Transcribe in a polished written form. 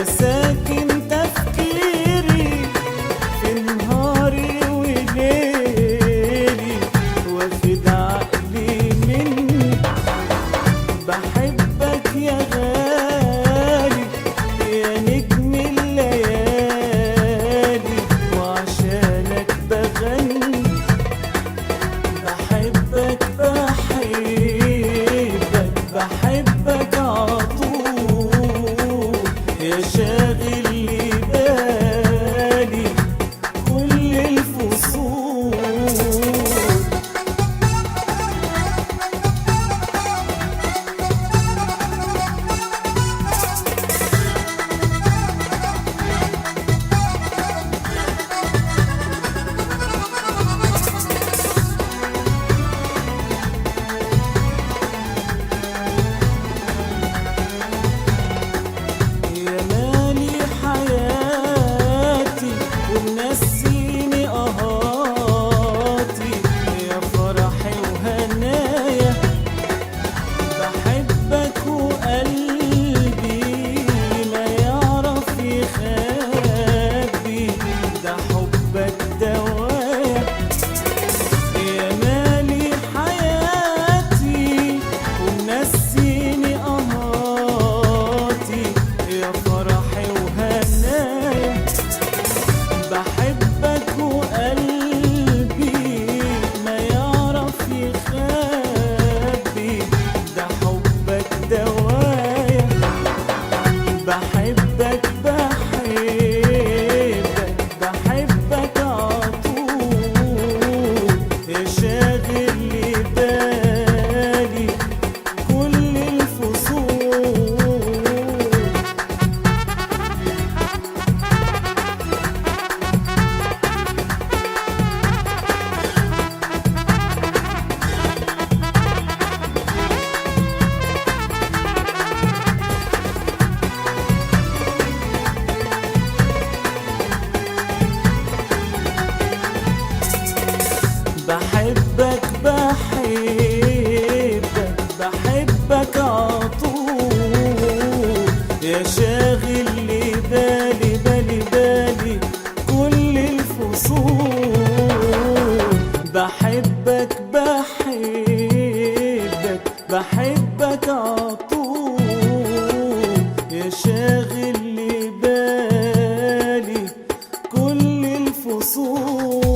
يا ساكن تفكيري في نهاري وليلي، واخد عقلي مني. بحبك يا غالي يا نجم الليالي، وعشانك بغني. بحبك بحبك بحبك عطول، يا شاغل لي بالي كل الفصول. يا مالي حياتي ونسيني قهاتي، يا فرحي وهنايا. بحبك وقلبي ما يعرف يخبي، ده حبك دوايا. يا مالي حياتي ومنسيني قهاتي، يا فرحي وهنايا. بحبك وقلبي ما يعرف يخبي، ده حبك دوايا. بحبك بحبك بحبك عطول، يا شاغل لي بالي كل الفصول. بحبك بحبك بحبك عطول، يا شاغل لي بالي بالي كل الفصول. بحبك بحبك بحبك عطول، يا شاغل لي بالي كل الفصول.